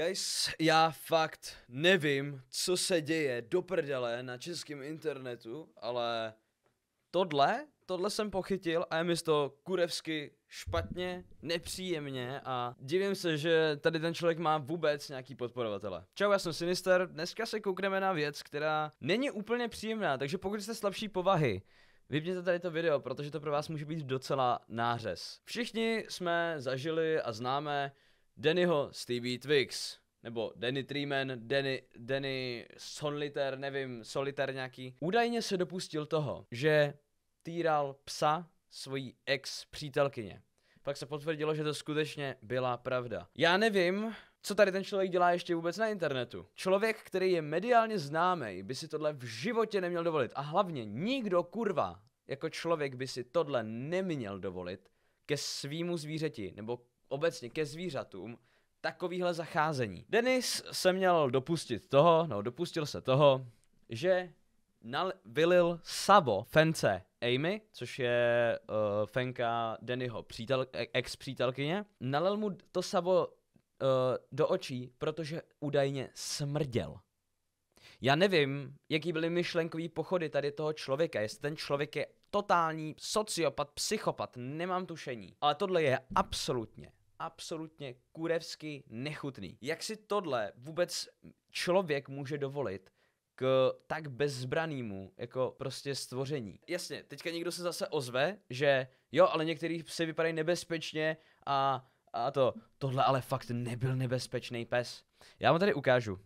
Guys, já fakt nevím, co se děje do prdele na českém internetu, ale tohle jsem pochytil a je mi z toho kurevsky špatně, nepříjemně a divím se, že tady ten člověk má vůbec nějaký podporovatele. Čau, já jsem Sinister, dneska se koukneme na věc, která není úplně příjemná, takže pokud jste slabší povahy, vypněte tady to video, protože to pro vás může být docela nářez. Všichni jsme zažili a známe Dannyho Stevie Twix, nebo Danny Treeman, Danny Solitaire, nevím, Solitaire nějaký. Údajně se dopustil toho, že týral psa svojí ex-přítelkyně. Pak se potvrdilo, že to skutečně byla pravda. Já nevím, co tady ten člověk dělá ještě vůbec na internetu. Člověk, který je mediálně známý, by si tohle v životě neměl dovolit. A hlavně nikdo, kurva, jako člověk by si tohle neměl dovolit ke svýmu zvířeti, nebo obecně ke zvířatům, takovýhle zacházení. Dennis se měl dopustil se toho, že vylil savo fence Amy, což je fenka Dannyho ex-přítelkyně, nalil mu to savo do očí, protože údajně smrděl. Já nevím, jaký byly myšlenkový pochody tady toho člověka, jestli ten člověk je totální sociopat, psychopat, nemám tušení. Ale tohle je absolutně kurevsky nechutný. Jak si tohle vůbec člověk může dovolit k tak bezbranému jako prostě stvoření? Jasně, teďka někdo se zase ozve, že jo, ale některý psy vypadají nebezpečně a tohle ale fakt nebyl nebezpečný pes. Já vám tady ukážu,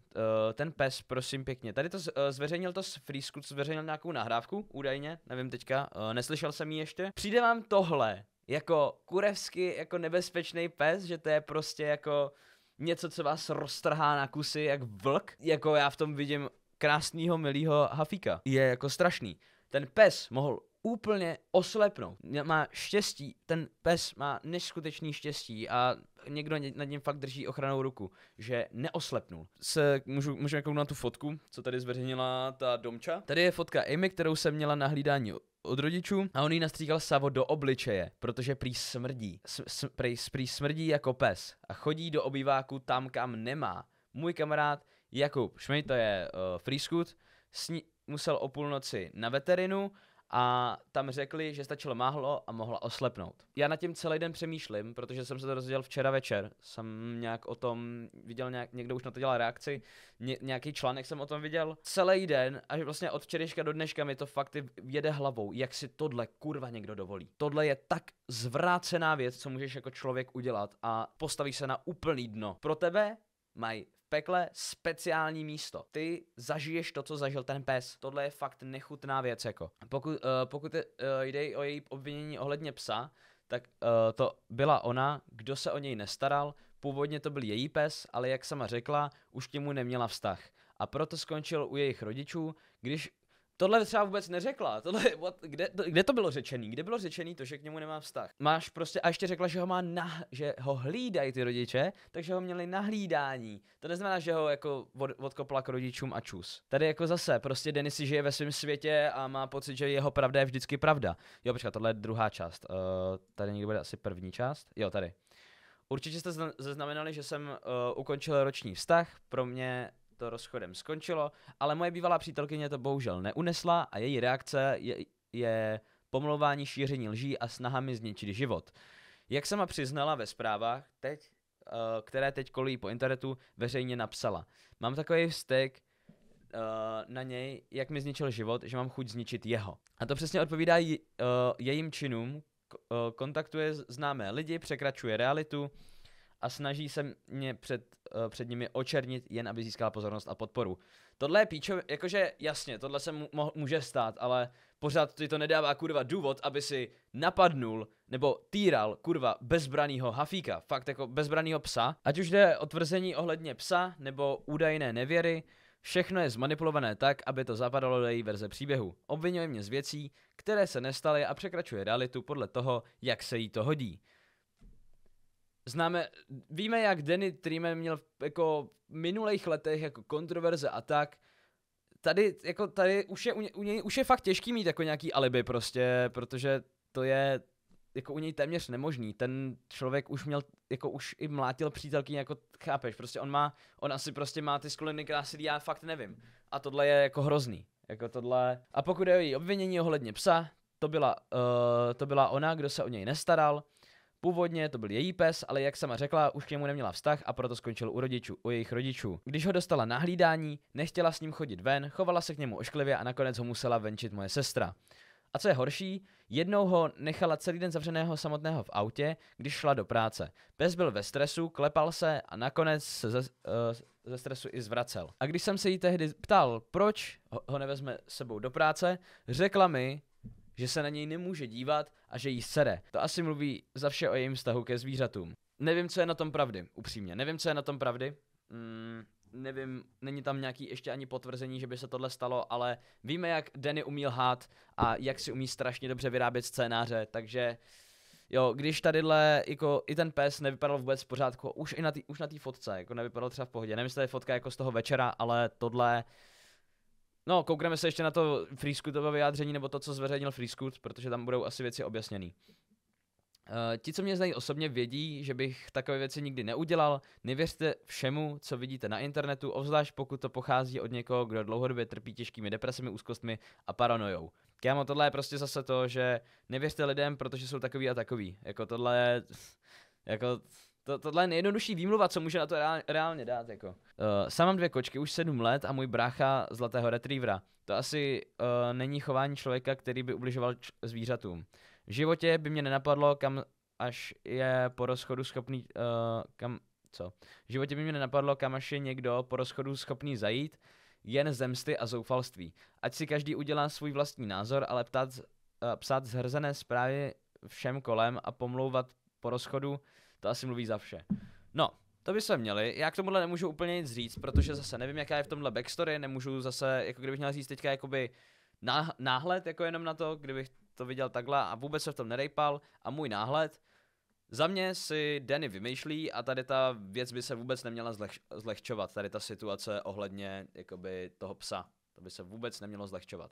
ten pes, prosím pěkně, tady to zveřejnil to z Freescoot, zveřejnil nějakou nahrávku, údajně, nevím teďka, neslyšel jsem ji ještě. Přijde vám tohle jako kurevsky jako nebezpečný pes, že to je prostě jako něco, co vás roztrhá na kusy jak vlk, jako já v tom vidím krásnýho, milýho hafíka. Je jako strašný. Ten pes mohl úplně oslepnout. Má štěstí, ten pes má neskutečný štěstí a někdo nad ním fakt drží ochranou ruku, že neoslepnul. Můžeme kouknout na tu fotku, co tady zveřejnila ta Domča. Tady je fotka Amy, kterou jsem měla na hlídání od rodičů a on jí nastříkal savo do obličeje, protože prý smrdí. Prý smrdí jako pes a chodí do obýváku tam, kam nemá. Můj kamarád Jakub Šmej, to je Freescoot, musel o půlnoci na veterinu a tam řekli, že stačilo málo a mohla oslepnout. Já nad tím celý den přemýšlím, protože jsem se to dozvěděl včera večer. Jsem nějak o tom viděl, někdo už na to dělal reakci, nějaký článek jsem o tom viděl. Celý den, až vlastně od včerejška do dneška mi to fakt jede hlavou, jak si tohle kurva někdo dovolí. Tohle je tak zvrácená věc, co můžeš jako člověk udělat a postavíš se na úplný dno. Pro tebe mají pekle speciální místo. Ty zažiješ to, co zažil ten pes. Tohle je fakt nechutná věc, jako. Pokud jde o její obvinění ohledně psa, tak to byla ona, kdo se o něj nestaral. Původně to byl její pes, ale jak sama řekla, už k němu neměla vztah. A proto skončil u jejich rodičů, když tohle třeba vůbec neřekla. Kde to bylo řečený? Kde bylo řečený to, že k němu nemá vztah? Máš prostě, a ještě řekla, že že ho hlídají ty rodiče, takže ho měli na hlídání. To neznamená, že ho jako odkopla k rodičům a čus. Tady jako zase, prostě Dennis si žije ve svém světě a má pocit, že jeho pravda je vždycky pravda. Jo, počkat, tohle je druhá část. Tady někdo bude asi první část. Jo, tady. Určitě jste zaznamenali, že jsem ukončil roční vztah. Pro mě to rozchodem skončilo, ale moje bývalá přítelkyně to bohužel neunesla a její reakce je pomlouvání, šíření lží a snaha mi zničit život. Jak sama přiznala ve zprávách, které teď kolují po internetu, veřejně napsala. Mám takový vztek na něj, jak mi zničil život, že mám chuť zničit jeho. A to přesně odpovídá jejím činům, kontaktuje známé lidi, překračuje realitu a snaží se mě před nimi očernit, jen aby získala pozornost a podporu. Tohle je píčo, jakože jasně, tohle se může stát, ale pořád ti to nedává kurva důvod, aby si napadnul nebo týral kurva bezbranýho hafíka, fakt jako bezbranýho psa. Ať už jde o tvrzení ohledně psa nebo údajné nevěry, všechno je zmanipulované tak, aby to zapadalo do její verze příběhu. Obvinuje mě z věcí, které se nestaly a překračuje realitu podle toho, jak se jí to hodí. Víme, jak Danny Treeman měl jako v minulých letech jako kontroverze a tak. Tady už je u něj už je fakt těžký mít jako nějaký alibi prostě, protože to je jako u něj téměř nemožný. Ten člověk už měl, jako už i mlátil přítelkyni, jako chápeš, prostě on asi prostě má ty sklony k násilí, já fakt nevím. A tohle je jako hrozný, jako tohle. A pokud je o její obvinění ohledně psa, to byla ona, kdo se o něj nestaral. Původně to byl její pes, ale jak sama řekla, už k němu neměla vztah a proto skončil u jejich rodičů. Když ho dostala na hlídání, nechtěla s ním chodit ven, chovala se k němu ošklivě a nakonec ho musela venčit moje sestra. A co je horší, jednou ho nechala celý den zavřeného samotného v autě, když šla do práce. Pes byl ve stresu, klepal se a nakonec se ze stresu i zvracel. A když jsem se jí tehdy ptal, proč ho nevezme s sebou do práce, řekla mi, že se na něj nemůže dívat a že jí sere. To asi mluví za vše o jejím vztahu ke zvířatům. Nevím, co je na tom pravdy, upřímně. Nevím, co je na tom pravdy. Nevím, není tam nějaký ještě ani potvrzení, že by se tohle stalo, ale víme, jak Danny umí lhát a jak si umí strašně dobře vyrábět scénáře, takže jo, když tadyhle, jako i ten pes nevypadal vůbec v pořádku, už na té fotce, jako nevypadal třeba v pohodě. Nevím, jestli to je fotka jako z toho večera, ale tohle. No, koukneme se ještě na to Freescootové vyjádření, nebo to, co zveřejnil Freescoot, protože tam budou asi věci objasněný. Ti, co mě znají osobně, vědí, že bych takové věci nikdy neudělal. Nevěřte všemu, co vidíte na internetu, obzvlášť pokud to pochází od někoho, kdo dlouhodobě trpí těžkými depresemi, úzkostmi a paranojou. Kámo, tohle je prostě zase to, že nevěřte lidem, protože jsou takový a takový. Jako tohle je nejjednodušší výmluva, co může na to reálně dát, jako. Sám mám 2 kočky, už 7 let a můj brácha zlatého retrievera. To asi není chování člověka, který by ubližoval zvířatům. V životě by mě nenapadlo, kam až je po rozchodu schopný, V životě by mě nenapadlo, kam až je někdo po rozchodu schopný zajít, jen z msty a zoufalství. Ať si každý udělá svůj vlastní názor, ale psát zhrzené zprávy všem kolem a pomlouvat po rozchodu, to asi mluví za vše. No, to by se měli. Já k tomuhle nemůžu úplně nic říct, protože zase nevím, jaká je v tomhle backstory, nemůžu zase, jako kdybych měl říct teďka jakoby náhled, jako jenom na to, kdybych to viděl takhle a vůbec se v tom nerejpal a můj náhled. Za mě si Danny vymýšlí a tady ta věc by se vůbec neměla zlehčovat, tady ta situace ohledně jakoby toho psa. To by se vůbec nemělo zlehčovat.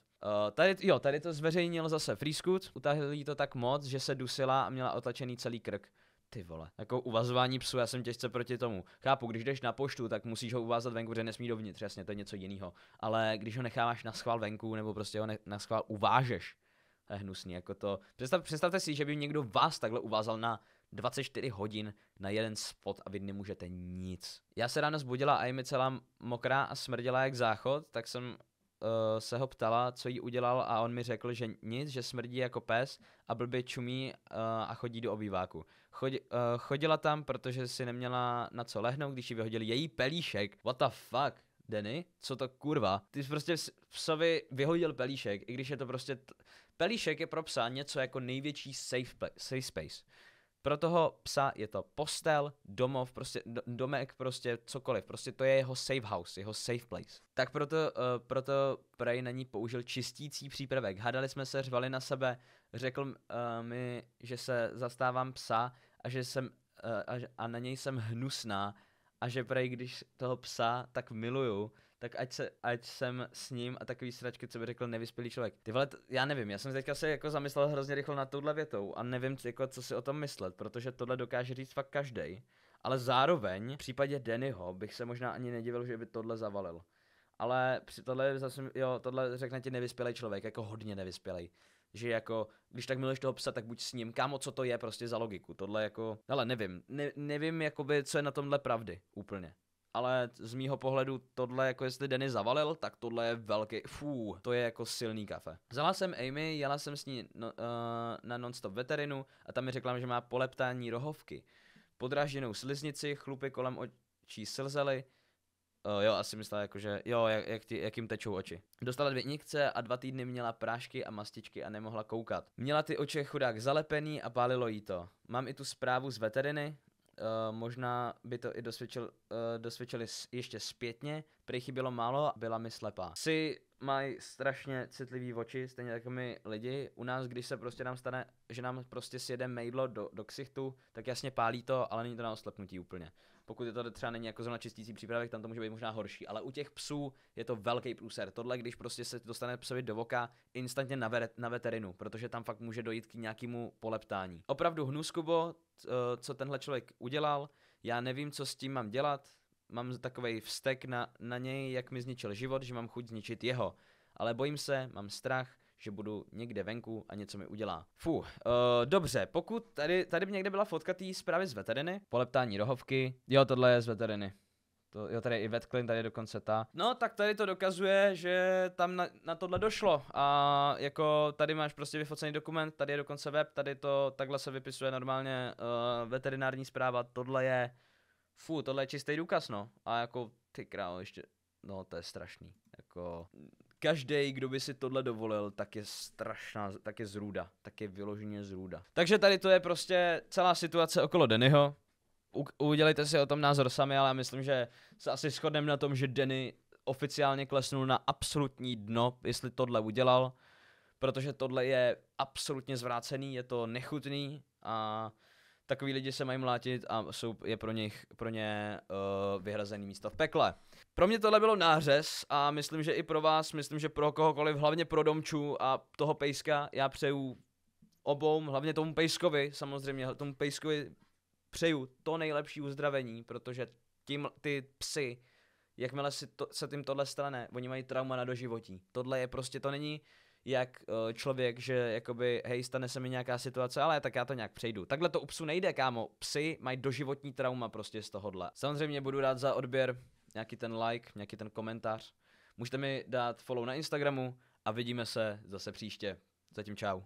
Tady to zveřejnil zase Freescoot, utáhl jí to tak moc, že se dusila a měla otlačený celý krk. Ty vole, jako uvazování psu, já jsem těžce proti tomu. Chápu, když jdeš na poštu, tak musíš ho uvázat venku, protože nesmí dovnitř, jasně, to je něco jiného. Ale když ho necháváš na schvál venku, nebo prostě ho na schvál uvážeš, to je hnusný, jako to. Představte si, že by někdo vás takhle uvázal na 24 hodin na jeden spot a vy nemůžete nic. Já se ráno zbudila a je mi celá mokrá a smrděla jak záchod, tak jsem se ho ptala, co jí udělal a on mi řekl, že nic, že smrdí jako pes a blbě čumí a chodí do obýváku. Chodila tam, protože si neměla na co lehnout, když jí vyhodili její pelíšek. What the fuck, Danny? Co to kurva? Ty jsi prostě psovi vyhodil pelíšek, i když je to prostě... Pelíšek je pro psa něco jako největší safe space. Pro toho psa je to postel, domov, prostě domek, prostě cokoliv. Prostě to je jeho safe house, jeho safe place. Tak proto prej na ní použil čistící přípravek. Hádali jsme se, řvali na sebe, řekl mi, že se zastávám psa a že a na něj jsem hnusná a že prej, když toho psa tak miluju, tak ať jsem s ním a takový sračky, co by řekl nevyspělý člověk. Ty vole, já nevím, já jsem teďka se jako zamyslel hrozně rychle nad touhle větou a nevím, jako, co si o tom myslet, protože tohle dokáže říct fakt každej, ale zároveň v případě Dannyho bych se možná ani nedivil, že by tohle zavalil. Ale při tohle zase, tohle řekne ti nevyspělý člověk, jako hodně nevyspělý. Že jako, když tak miluješ toho psa, tak buď s ním, kámo, co to je prostě za logiku, tohle jako, ale nevím jakoby, co je na tomhle pravdy, úplně. Ale z mýho pohledu tohle, jako jestli Danny zavalil, tak tohle je velký, to je jako silný kafe. Vzala jsem Amy, jela jsem s ní na non-stop veterinu a tam mi řekla, že má poleptání rohovky. Podrážděnou sliznici, chlupy kolem očí slzely. Asi myslela jako, že jak jim tečou oči. Dostala 2 injekce a 2 týdny měla prášky a mastičky a nemohla koukat. Měla ty oči chudák zalepený a pálilo jí to. Mám i tu zprávu z veteriny, možná by to i dosvědčili ještě zpětně, prý chybělo málo a byla mi slepá. Psi mají strašně citlivý oči, stejně jako my lidi. U nás, když se prostě nám stane, že nám prostě sjede mejdlo do ksichtu, tak jasně pálí to, ale není to na oslepnutí úplně. pokud je to třeba není jako zrovna čistící přípravek, tam to může být možná horší, ale u těch psů je to velký průser. Tohle, když prostě se dostane psovi do voka, instantně na veterinu, protože tam fakt může dojít k nějakému poleptání. Opravdu hnus, Kubo, co tenhle člověk udělal, já nevím, co s tím mám dělat, mám takovej vztek na něj, jak mi zničil život, že mám chuť zničit jeho, ale bojím se, mám strach, že budu někde venku a něco mi udělá. Dobře, pokud tady by někde byla fotka té zprávy z veteriny, poleptání rohovky, jo, tohle je z veteriny. Jo, tady je i vetklin, tady je dokonce ta. No, tak tady to dokazuje, že tam na tohle došlo a jako tady máš prostě vyfocený dokument, tady je dokonce web, tady to, takhle se vypisuje normálně veterinární zpráva, tohle je čistý důkaz, no. A jako, ty král, ještě, no, to je strašný, jako... Každý, kdo by si tohle dovolil, tak je strašná, tak je zrůda, tak je vyloženě zrůda. Takže tady to je prostě celá situace okolo Dannyho. Udělejte si o tom názor sami, ale já myslím, že se asi shodneme na tom, že Danny oficiálně klesnul na absolutní dno, jestli tohle udělal, protože tohle je absolutně zvrácený, je to nechutný a takový lidi se mají mlátit a je pro ně vyhrazený místo v pekle. Pro mě tohle bylo nářez a myslím, že i pro vás, myslím, že pro kohokoliv, hlavně pro Domču a toho pejska, já přeju obou, hlavně tomu pejskovi, samozřejmě, tomu pejskovi přeju to nejlepší uzdravení, protože ty psy, jakmile se tím tohle stane, oni mají trauma na doživotí. Tohle je prostě, to není jak člověk, že jakoby, hej, stane se mi nějaká situace, ale tak já to nějak přejdu. Takhle to u psů nejde, kámo. Psy mají doživotní trauma prostě z tohohle. Samozřejmě budu rád za odběr, nějaký ten like, nějaký ten komentář. Můžete mi dát follow na Instagramu a vidíme se zase příště. Zatím čau.